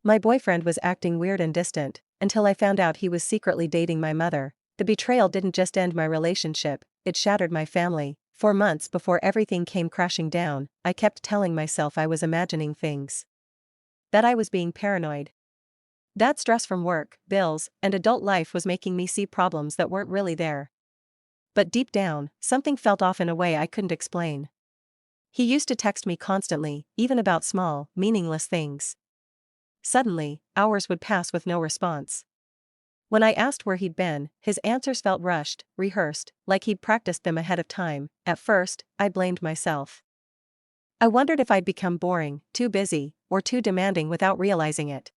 My boyfriend was acting weird and distant, until I found out he was secretly dating my mother. The betrayal didn't just end my relationship, it shattered my family. For months before everything came crashing down, I kept telling myself I was imagining things. That I was being paranoid. That stress from work, bills, and adult life was making me see problems that weren't really there. But deep down, something felt off in a way I couldn't explain. He used to text me constantly, even about small, meaningless things. Suddenly, hours would pass with no response. When I asked where he'd been, his answers felt rushed, rehearsed, like he'd practiced them ahead of time. At first, I blamed myself. I wondered if I'd become boring, too busy, or too demanding without realizing it.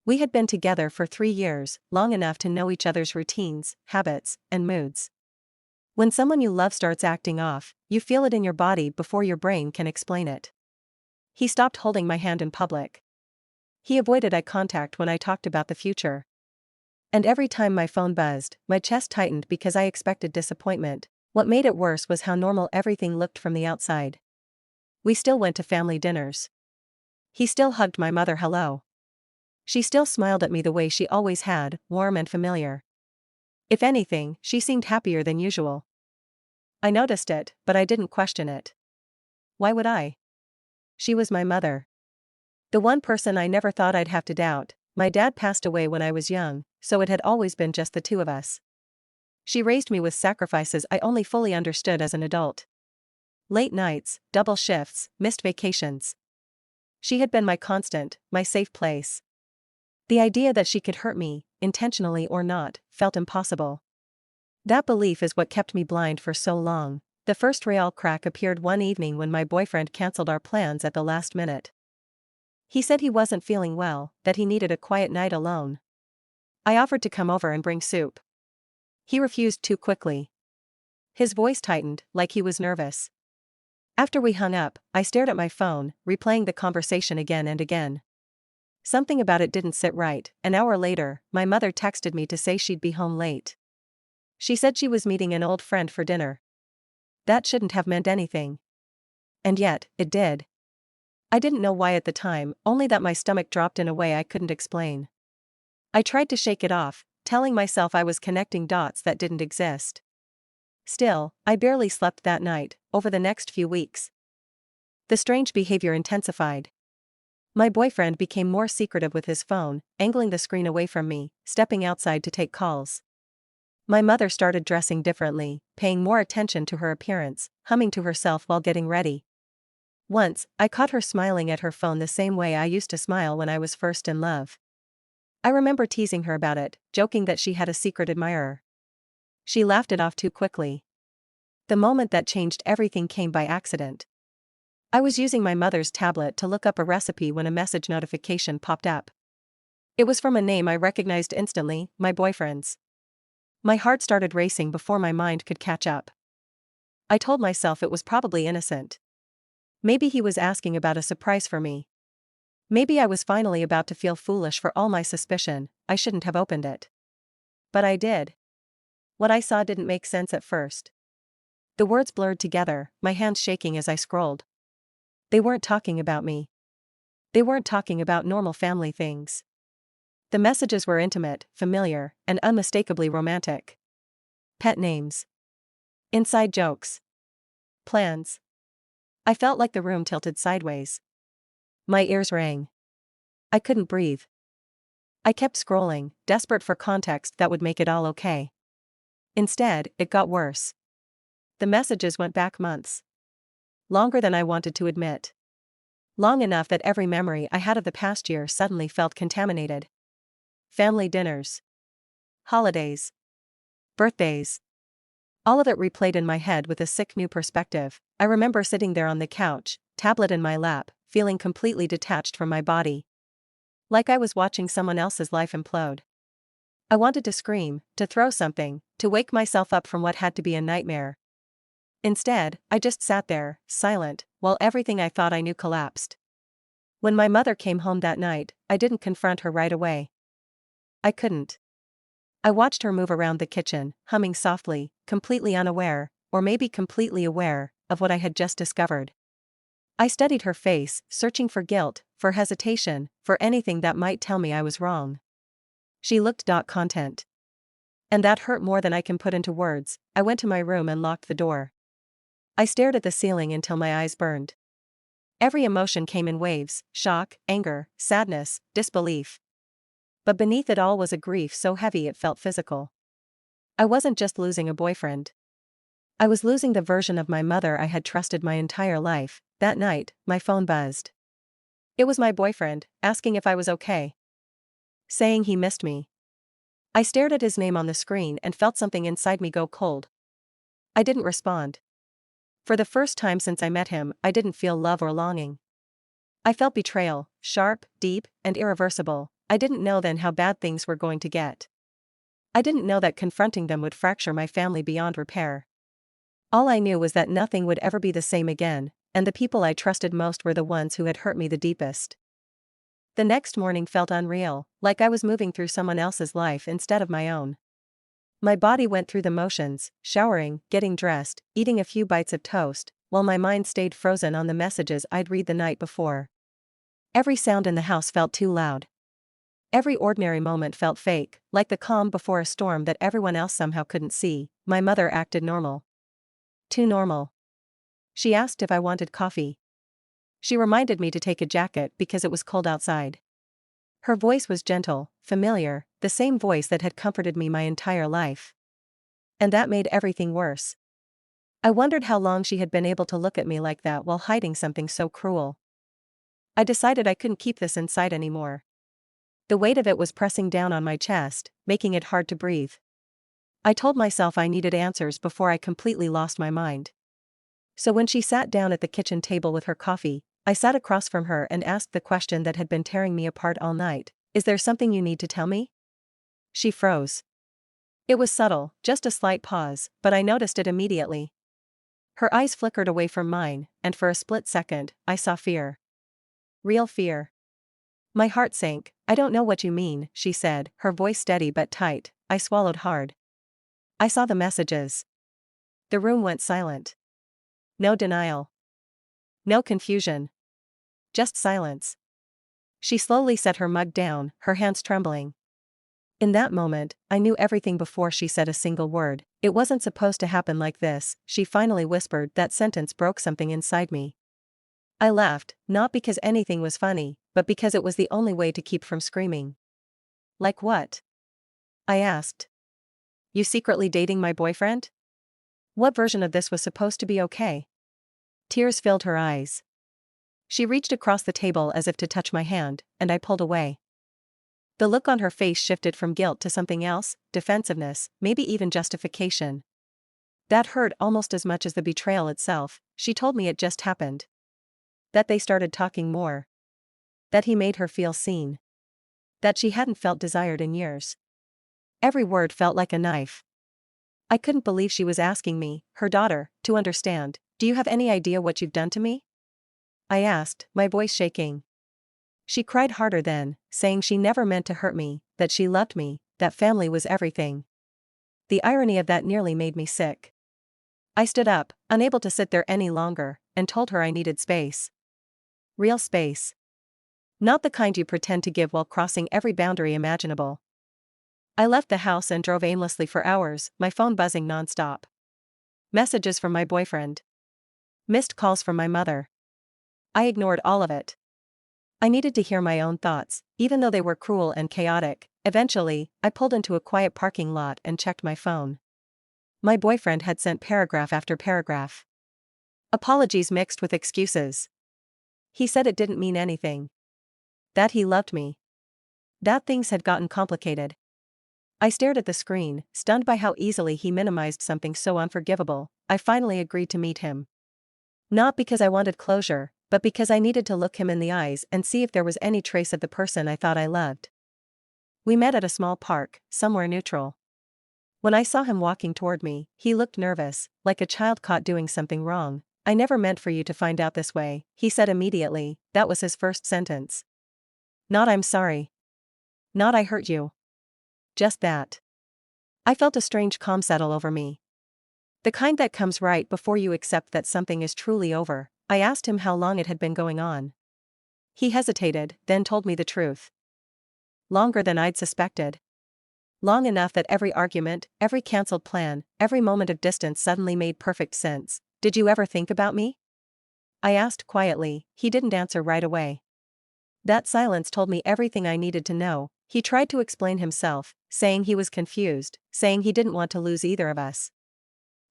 We had been together for 3 years, long enough to know each other's routines, habits, and moods. When someone you love starts acting off, you feel it in your body before your brain can explain it. He stopped holding my hand in public. He avoided eye contact when I talked about the future. And every time my phone buzzed, my chest tightened because I expected disappointment. What made it worse was how normal everything looked from the outside. We still went to family dinners. He still hugged my mother hello. She still smiled at me the way she always had, warm and familiar. If anything, she seemed happier than usual. I noticed it, but I didn't question it. Why would I? She was my mother. The one person I never thought I'd have to doubt. My dad passed away when I was young, so it had always been just the two of us. She raised me with sacrifices I only fully understood as an adult. Late nights, double shifts, missed vacations. She had been my constant, my safe place. The idea that she could hurt me, intentionally or not, felt impossible. That belief is what kept me blind for so long. The first real crack appeared one evening when my boyfriend canceled our plans at the last minute. He said he wasn't feeling well, that he needed a quiet night alone. I offered to come over and bring soup. He refused too quickly. His voice tightened, like he was nervous. After we hung up, I stared at my phone, replaying the conversation again and again. Something about it didn't sit right. An hour later, my mother texted me to say she'd be home late. She said she was meeting an old friend for dinner. That shouldn't have meant anything. And yet, it did. I didn't know why at the time, only that my stomach dropped in a way I couldn't explain. I tried to shake it off, telling myself I was connecting dots that didn't exist. Still, I barely slept that night. Over the next few weeks, the strange behavior intensified. My boyfriend became more secretive with his phone, angling the screen away from me, stepping outside to take calls. My mother started dressing differently, paying more attention to her appearance, humming to herself while getting ready. Once, I caught her smiling at her phone the same way I used to smile when I was first in love. I remember teasing her about it, joking that she had a secret admirer. She laughed it off too quickly. The moment that changed everything came by accident. I was using my mother's tablet to look up a recipe when a message notification popped up. It was from a name I recognized instantly, my boyfriend's. My heart started racing before my mind could catch up. I told myself it was probably innocent. Maybe he was asking about a surprise for me. Maybe I was finally about to feel foolish for all my suspicion. I shouldn't have opened it. But I did. What I saw didn't make sense at first. The words blurred together, my hands shaking as I scrolled. They weren't talking about me. They weren't talking about normal family things. The messages were intimate, familiar, and unmistakably romantic. Pet names. Inside jokes. Plans. I felt like the room tilted sideways. My ears rang. I couldn't breathe. I kept scrolling, desperate for context that would make it all okay. Instead, it got worse. The messages went back months. Longer than I wanted to admit. Long enough that every memory I had of the past year suddenly felt contaminated. Family dinners. Holidays. Birthdays. All of it replayed in my head with a sick new perspective. I remember sitting there on the couch, tablet in my lap, feeling completely detached from my body. Like I was watching someone else's life implode. I wanted to scream, to throw something, to wake myself up from what had to be a nightmare. Instead, I just sat there, silent, while everything I thought I knew collapsed. When my mother came home that night, I didn't confront her right away. I couldn't. I watched her move around the kitchen, humming softly, completely unaware, or maybe completely aware, of what I had just discovered. I studied her face, searching for guilt, for hesitation, for anything that might tell me I was wrong. She looked content. And that hurt more than I can put into words. I went to my room and locked the door. I stared at the ceiling until my eyes burned. Every emotion came in waves: shock, anger, sadness, disbelief. But beneath it all was a grief so heavy it felt physical. I wasn't just losing a boyfriend. I was losing the version of my mother I had trusted my entire life. That night, my phone buzzed. It was my boyfriend, asking if I was okay. Saying he missed me. I stared at his name on the screen and felt something inside me go cold. I didn't respond. For the first time since I met him, I didn't feel love or longing. I felt betrayal, sharp, deep, and irreversible. I didn't know then how bad things were going to get. I didn't know that confronting them would fracture my family beyond repair. All I knew was that nothing would ever be the same again, and the people I trusted most were the ones who had hurt me the deepest. The next morning felt unreal, like I was moving through someone else's life instead of my own. My body went through the motions, showering, getting dressed, eating a few bites of toast, while my mind stayed frozen on the messages I'd read the night before. Every sound in the house felt too loud. Every ordinary moment felt fake, like the calm before a storm that everyone else somehow couldn't see. My mother acted normal. Too normal. She asked if I wanted coffee. She reminded me to take a jacket because it was cold outside. Her voice was gentle, familiar, the same voice that had comforted me my entire life. And that made everything worse. I wondered how long she had been able to look at me like that while hiding something so cruel. I decided I couldn't keep this inside anymore. The weight of it was pressing down on my chest, making it hard to breathe. I told myself I needed answers before I completely lost my mind. So when she sat down at the kitchen table with her coffee, I sat across from her and asked the question that had been tearing me apart all night. Is there something you need to tell me? She froze. It was subtle, just a slight pause, but I noticed it immediately. Her eyes flickered away from mine, and for a split second, I saw fear. Real fear. My heart sank. I don't know what you mean, she said, her voice steady but tight. I swallowed hard. I saw the messages. The room went silent. No denial. No confusion. Just silence. She slowly set her mug down, her hands trembling. In that moment, I knew everything before she said a single word. It wasn't supposed to happen like this, she finally whispered. That sentence broke something inside me. I laughed, not because anything was funny, but because it was the only way to keep from screaming. Like what? I asked. You secretly dating my boyfriend? What version of this was supposed to be okay? Tears filled her eyes. She reached across the table as if to touch my hand, and I pulled away. The look on her face shifted from guilt to something else, defensiveness, maybe even justification. That hurt almost as much as the betrayal itself. She told me it just happened. That they started talking more. That he made her feel seen. That she hadn't felt desired in years. Every word felt like a knife. I couldn't believe she was asking me, her daughter, to understand. Do you have any idea what you've done to me? I asked, my voice shaking. She cried harder then, saying she never meant to hurt me, that she loved me, that family was everything. The irony of that nearly made me sick. I stood up, unable to sit there any longer, and told her I needed space. Real space. Not the kind you pretend to give while crossing every boundary imaginable. I left the house and drove aimlessly for hours, my phone buzzing nonstop. Messages from my boyfriend. Missed calls from my mother. I ignored all of it. I needed to hear my own thoughts, even though they were cruel and chaotic. Eventually, I pulled into a quiet parking lot and checked my phone. My boyfriend had sent paragraph after paragraph. Apologies mixed with excuses. He said it didn't mean anything. That he loved me. That things had gotten complicated. I stared at the screen, stunned by how easily he minimized something so unforgivable. I finally agreed to meet him. Not because I wanted closure, but because I needed to look him in the eyes and see if there was any trace of the person I thought I loved. We met at a small park, somewhere neutral. When I saw him walking toward me, he looked nervous, like a child caught doing something wrong. I never meant for you to find out this way, he said immediately. That was his first sentence. Not I'm sorry. Not I hurt you. Just that. I felt a strange calm settle over me. The kind that comes right before you accept that something is truly over. I asked him how long it had been going on. He hesitated, then told me the truth. Longer than I'd suspected. Long enough that every argument, every cancelled plan, every moment of distance suddenly made perfect sense. Did you ever think about me? I asked quietly. He didn't answer right away. That silence told me everything I needed to know. He tried to explain himself, saying he was confused, saying he didn't want to lose either of us.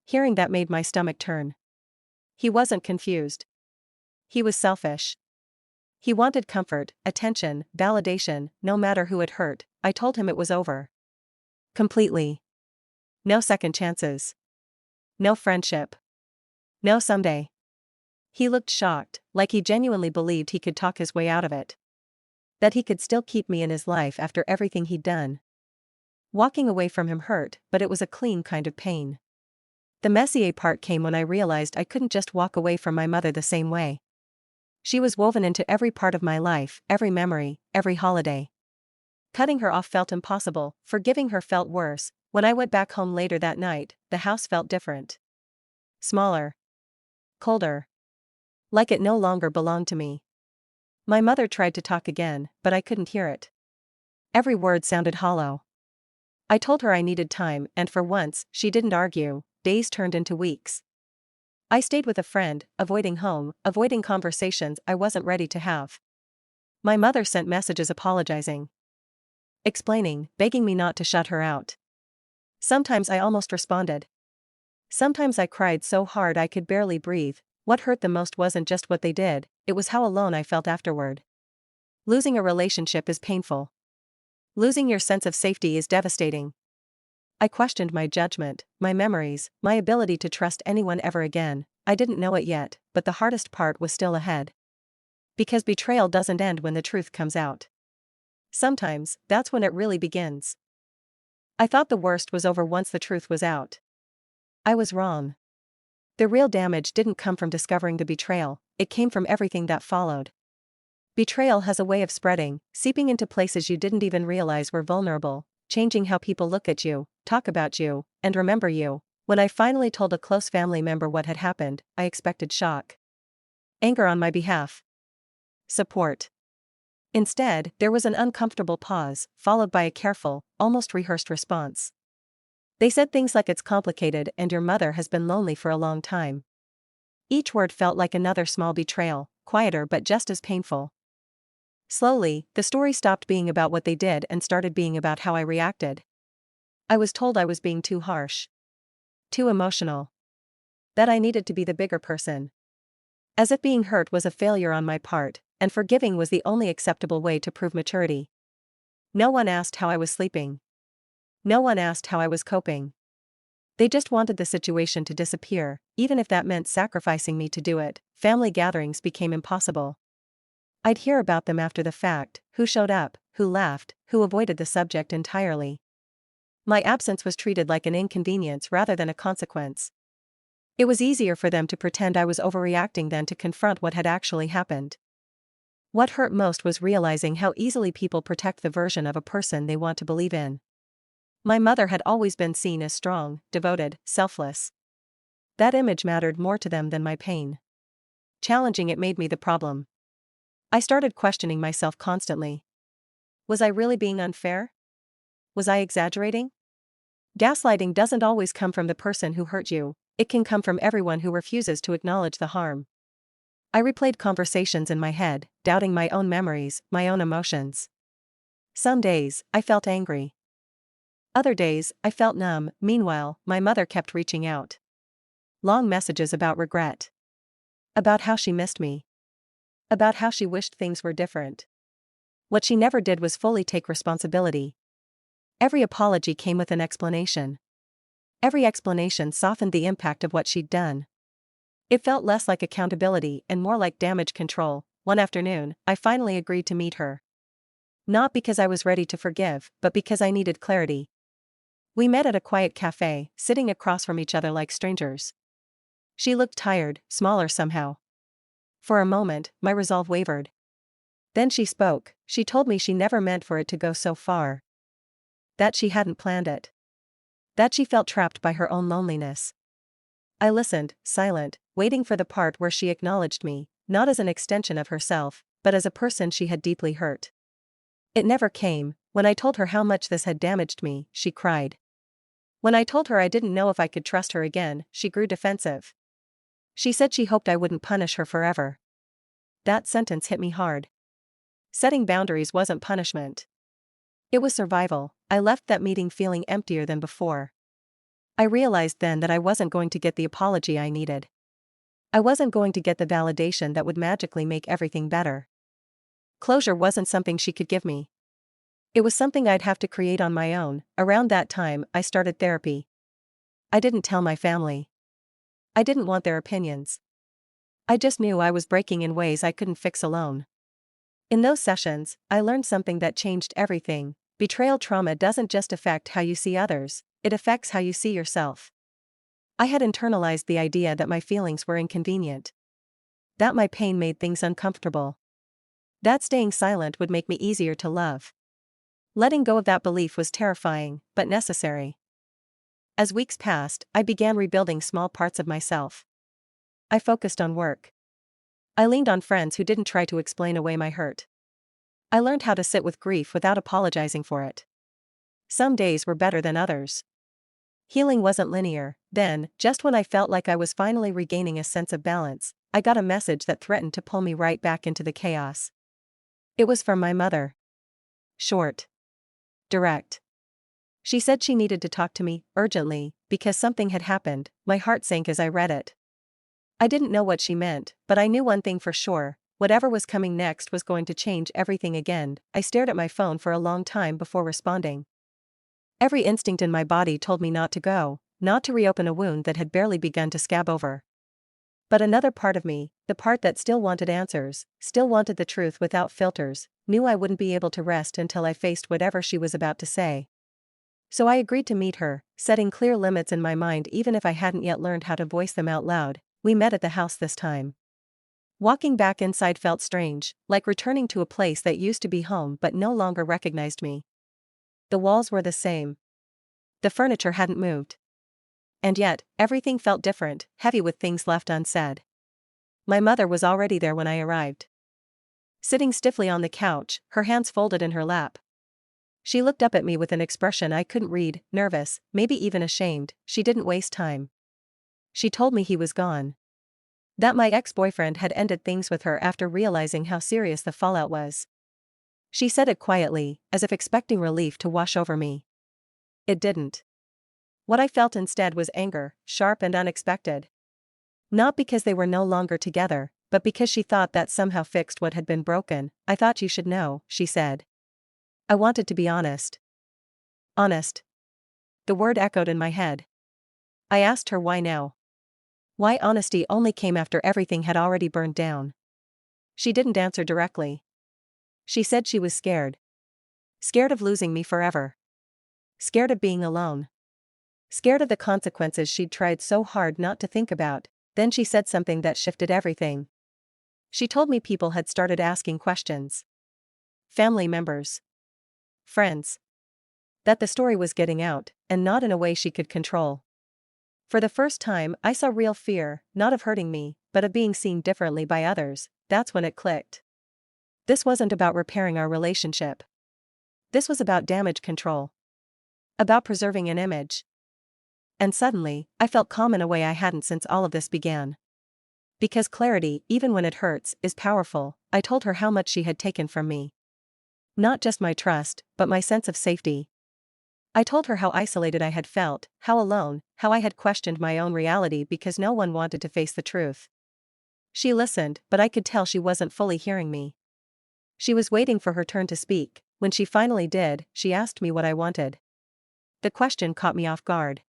Hearing that made my stomach turn. He wasn't confused. He was selfish. He wanted comfort, attention, validation, no matter who it hurt. I told him it was over. Completely. No second chances. No friendship. No someday. He looked shocked, like he genuinely believed he could talk his way out of it. That he could still keep me in his life after everything he'd done. Walking away from him hurt, but it was a clean kind of pain. The messier part came when I realized I couldn't just walk away from my mother the same way. She was woven into every part of my life, every memory, every holiday. Cutting her off felt impossible, forgiving her felt worse. When I went back home later that night, the house felt different. Smaller. Colder. Like it no longer belonged to me. My mother tried to talk again, but I couldn't hear it. Every word sounded hollow. I told her I needed time, and for once, she didn't argue. Days turned into weeks. I stayed with a friend, avoiding home, avoiding conversations I wasn't ready to have. My mother sent messages apologizing. Explaining, begging me not to shut her out. Sometimes I almost responded. Sometimes I cried so hard I could barely breathe. What hurt the most wasn't just what they did, it was how alone I felt afterward. Losing a relationship is painful. Losing your sense of safety is devastating. I questioned my judgment, my memories, my ability to trust anyone ever again. I didn't know it yet, but the hardest part was still ahead. Because betrayal doesn't end when the truth comes out. Sometimes, that's when it really begins. I thought the worst was over once the truth was out. I was wrong. The real damage didn't come from discovering the betrayal, it came from everything that followed. Betrayal has a way of spreading, seeping into places you didn't even realize were vulnerable, changing how people look at you, talk about you, and remember you. When I finally told a close family member what had happened, I expected shock. Anger on my behalf. Support. Instead, there was an uncomfortable pause, followed by a careful, almost rehearsed response. They said things like it's complicated and your mother has been lonely for a long time. Each word felt like another small betrayal, quieter but just as painful. Slowly, the story stopped being about what they did and started being about how I reacted. I was told I was being too harsh. Too emotional. That I needed to be the bigger person. As if being hurt was a failure on my part, and forgiving was the only acceptable way to prove maturity. No one asked how I was sleeping. No one asked how I was coping. They just wanted the situation to disappear, even if that meant sacrificing me to do it. Family gatherings became impossible. I'd hear about them after the fact, who showed up, who laughed, who avoided the subject entirely. My absence was treated like an inconvenience rather than a consequence. It was easier for them to pretend I was overreacting than to confront what had actually happened. What hurt most was realizing how easily people protect the version of a person they want to believe in. My mother had always been seen as strong, devoted, selfless. That image mattered more to them than my pain. Challenging it made me the problem. I started questioning myself constantly. Was I really being unfair? Was I exaggerating? Gaslighting doesn't always come from the person who hurt you, it can come from everyone who refuses to acknowledge the harm. I replayed conversations in my head, doubting my own memories, my own emotions. Some days, I felt angry. Other days, I felt numb. Meanwhile, my mother kept reaching out. Long messages about regret. About how she missed me. About how she wished things were different. What she never did was fully take responsibility. Every apology came with an explanation. Every explanation softened the impact of what she'd done. It felt less like accountability and more like damage control. One afternoon, I finally agreed to meet her. Not because I was ready to forgive, but because I needed clarity. We met at a quiet cafe, sitting across from each other like strangers. She looked tired, smaller somehow. For a moment, my resolve wavered. Then she spoke. She told me she never meant for it to go so far. That she hadn't planned it. That she felt trapped by her own loneliness. I listened, silent, waiting for the part where she acknowledged me, not as an extension of herself, but as a person she had deeply hurt. It never came. When I told her how much this had damaged me, she cried. When I told her I didn't know if I could trust her again, she grew defensive. She said she hoped I wouldn't punish her forever. That sentence hit me hard. Setting boundaries wasn't punishment. It was survival. I left that meeting feeling emptier than before. I realized then that I wasn't going to get the apology I needed. I wasn't going to get the validation that would magically make everything better. Closure wasn't something she could give me. It was something I'd have to create on my own. Around that time, I started therapy. I didn't tell my family. I didn't want their opinions. I just knew I was breaking in ways I couldn't fix alone. In those sessions, I learned something that changed everything. Betrayal trauma doesn't just affect how you see others, it affects how you see yourself. I had internalized the idea that my feelings were inconvenient. That my pain made things uncomfortable. That staying silent would make me easier to love. Letting go of that belief was terrifying, but necessary. As weeks passed, I began rebuilding small parts of myself. I focused on work. I leaned on friends who didn't try to explain away my hurt. I learned how to sit with grief without apologizing for it. Some days were better than others. Healing wasn't linear. Then, just when I felt like I was finally regaining a sense of balance, I got a message that threatened to pull me right back into the chaos. It was from my mother. Short. Direct. She said she needed to talk to me, urgently, because something had happened. My heart sank as I read it. I didn't know what she meant, but I knew one thing for sure: whatever was coming next was going to change everything again. I stared at my phone for a long time before responding. Every instinct in my body told me not to go, not to reopen a wound that had barely begun to scab over. But another part of me, the part that still wanted answers, still wanted the truth without filters, knew I wouldn't be able to rest until I faced whatever she was about to say. So I agreed to meet her, setting clear limits in my mind even if I hadn't yet learned how to voice them out loud. We met at the house this time. Walking back inside felt strange, like returning to a place that used to be home but no longer recognized me. The walls were the same. The furniture hadn't moved. And yet, everything felt different, heavy with things left unsaid. My mother was already there when I arrived. Sitting stiffly on the couch, her hands folded in her lap. She looked up at me with an expression I couldn't read, nervous, maybe even ashamed. She didn't waste time. She told me he was gone. That my ex-boyfriend had ended things with her after realizing how serious the fallout was. She said it quietly, as if expecting relief to wash over me. It didn't. What I felt instead was anger, sharp and unexpected. Not because they were no longer together, but because she thought that somehow fixed what had been broken. I thought you should know, she said. I wanted to be honest. Honest. The word echoed in my head. I asked her why now. Why honesty only came after everything had already burned down. She didn't answer directly. She said she was scared. Scared of losing me forever. Scared of being alone. Scared of the consequences she'd tried so hard not to think about. Then she said something that shifted everything. She told me people had started asking questions. Family members. Friends. That the story was getting out, and not in a way she could control. For the first time, I saw real fear, not of hurting me, but of being seen differently by others. That's when it clicked. This wasn't about repairing our relationship. This was about damage control. About preserving an image. And suddenly, I felt calm in a way I hadn't since all of this began. Because clarity, even when it hurts, is powerful. I told her how much she had taken from me. Not just my trust, but my sense of safety. I told her how isolated I had felt, how alone, how I had questioned my own reality because no one wanted to face the truth. She listened, but I could tell she wasn't fully hearing me. She was waiting for her turn to speak. When she finally did, she asked me what I wanted. The question caught me off guard.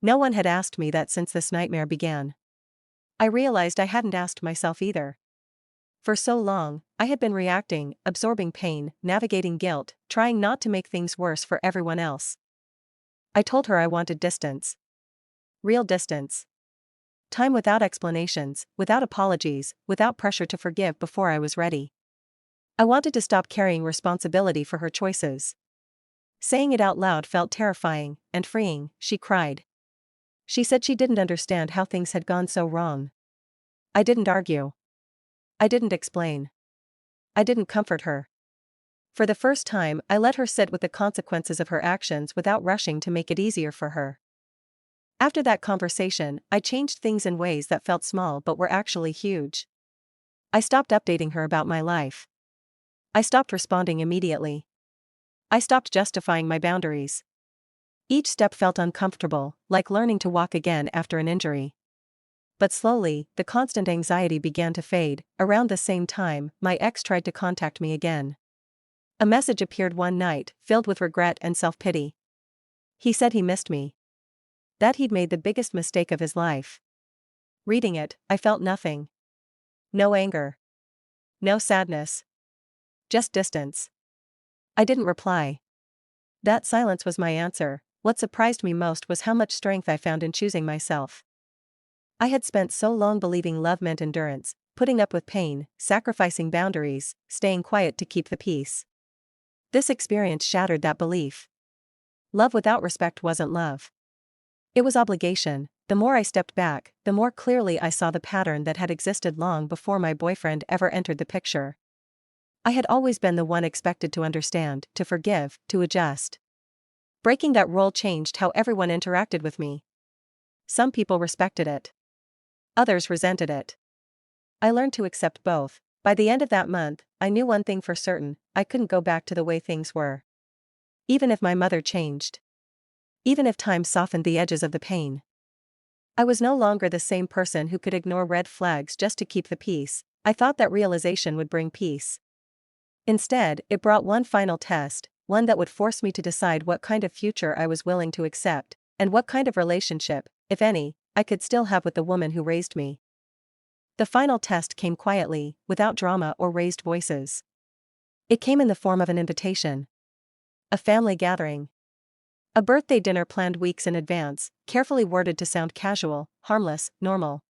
No one had asked me that since this nightmare began. I realized I hadn't asked myself either. For so long, I had been reacting, absorbing pain, navigating guilt, trying not to make things worse for everyone else. I told her I wanted distance. Real distance. Time without explanations, without apologies, without pressure to forgive before I was ready. I wanted to stop carrying responsibility for her choices. Saying it out loud felt terrifying and freeing. She cried. She said she didn't understand how things had gone so wrong. I didn't argue. I didn't explain. I didn't comfort her. For the first time, I let her sit with the consequences of her actions without rushing to make it easier for her. After that conversation, I changed things in ways that felt small but were actually huge. I stopped updating her about my life. I stopped responding immediately. I stopped justifying my boundaries. Each step felt uncomfortable, like learning to walk again after an injury. But slowly, the constant anxiety began to fade. Around the same time, my ex tried to contact me again. A message appeared one night, filled with regret and self-pity. He said he missed me. That he'd made the biggest mistake of his life. Reading it, I felt nothing. No anger. No sadness. Just distance. I didn't reply. That silence was my answer. What surprised me most was how much strength I found in choosing myself. I had spent so long believing love meant endurance, putting up with pain, sacrificing boundaries, staying quiet to keep the peace. This experience shattered that belief. Love without respect wasn't love. It was obligation. The more I stepped back, the more clearly I saw the pattern that had existed long before my boyfriend ever entered the picture. I had always been the one expected to understand, to forgive, to adjust. Breaking that role changed how everyone interacted with me. Some people respected it. Others resented it. I learned to accept both. By the end of that month, I knew one thing for certain: I couldn't go back to the way things were. Even if my mother changed. Even if time softened the edges of the pain. I was no longer the same person who could ignore red flags just to keep the peace. I thought that realization would bring peace. Instead, it brought one final test, one that would force me to decide what kind of future I was willing to accept, and what kind of relationship, if any, I could still have with the woman who raised me. The final test came quietly, without drama or raised voices. It came in the form of an invitation. A family gathering. A birthday dinner planned weeks in advance, carefully worded to sound casual, harmless, normal.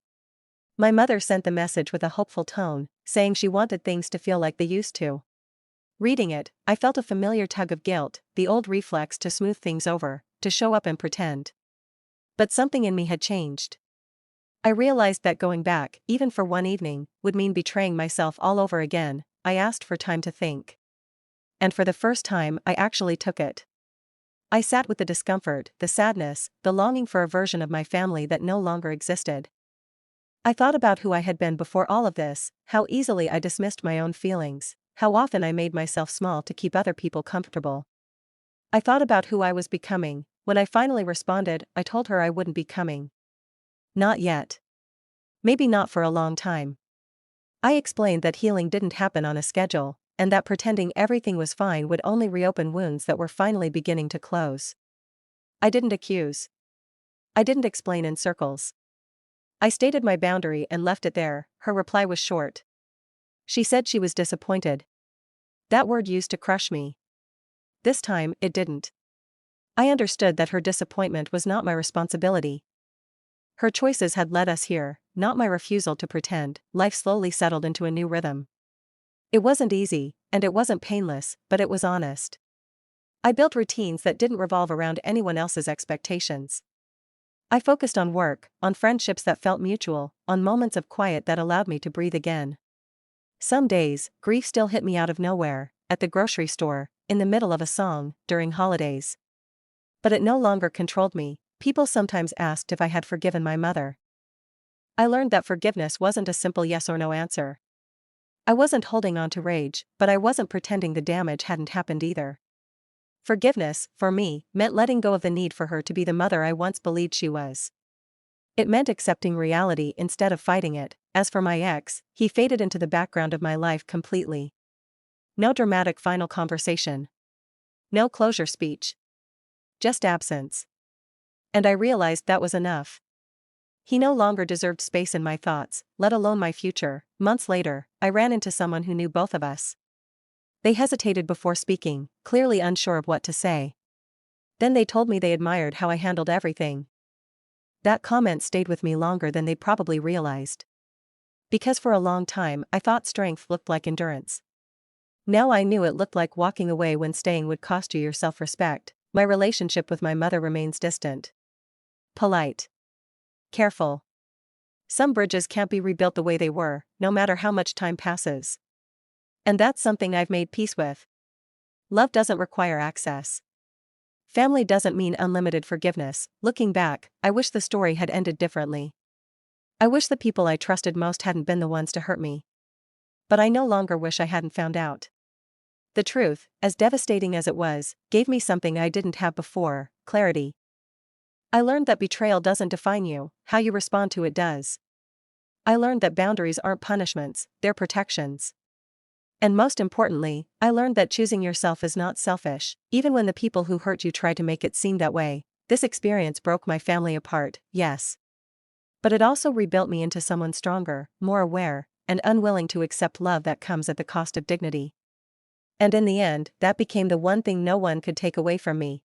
My mother sent the message with a hopeful tone, saying she wanted things to feel like they used to. Reading it, I felt a familiar tug of guilt, the old reflex to smooth things over, to show up and pretend. But something in me had changed. I realized that going back, even for one evening, would mean betraying myself all over again. I asked for time to think. And for the first time, I actually took it. I sat with the discomfort, the sadness, the longing for a version of my family that no longer existed. I thought about who I had been before all of this, how easily I dismissed my own feelings, how often I made myself small to keep other people comfortable. I thought about who I was becoming. When I finally responded, I told her I wouldn't be coming. Not yet. Maybe not for a long time. I explained that healing didn't happen on a schedule, and that pretending everything was fine would only reopen wounds that were finally beginning to close. I didn't accuse. I didn't explain in circles. I stated my boundary and left it there. Her reply was short. She said she was disappointed. That word used to crush me. This time, it didn't. I understood that her disappointment was not my responsibility. Her choices had led us here, not my refusal to pretend. Life slowly settled into a new rhythm. It wasn't easy, and it wasn't painless, but it was honest. I built routines that didn't revolve around anyone else's expectations. I focused on work, on friendships that felt mutual, on moments of quiet that allowed me to breathe again. Some days, grief still hit me out of nowhere, at the grocery store, in the middle of a song, during holidays. But it no longer controlled me. People sometimes asked if I had forgiven my mother. I learned that forgiveness wasn't a simple yes or no answer. I wasn't holding on to rage, but I wasn't pretending the damage hadn't happened either. Forgiveness, for me, meant letting go of the need for her to be the mother I once believed she was. It meant accepting reality instead of fighting it. As for my ex, he faded into the background of my life completely. No dramatic final conversation. No closure speech. Just absence. And I realized that was enough. He no longer deserved space in my thoughts, let alone my future. Months later, I ran into someone who knew both of us. They hesitated before speaking, clearly unsure of what to say. Then they told me they admired how I handled everything. That comment stayed with me longer than they probably realized. Because for a long time I thought strength looked like endurance. Now I knew it looked like walking away when staying would cost you your self-respect. My relationship with my mother remains distant. Polite. Careful. Some bridges can't be rebuilt the way they were, no matter how much time passes. And that's something I've made peace with. Love doesn't require access. Family doesn't mean unlimited forgiveness. Looking back, I wish the story had ended differently. I wish the people I trusted most hadn't been the ones to hurt me. But I no longer wish I hadn't found out. The truth, as devastating as it was, gave me something I didn't have before: clarity. I learned that betrayal doesn't define you, how you respond to it does. I learned that boundaries aren't punishments, they're protections. And most importantly, I learned that choosing yourself is not selfish, even when the people who hurt you try to make it seem that way. This experience broke my family apart, yes. But it also rebuilt me into someone stronger, more aware, and unwilling to accept love that comes at the cost of dignity. And in the end, that became the one thing no one could take away from me.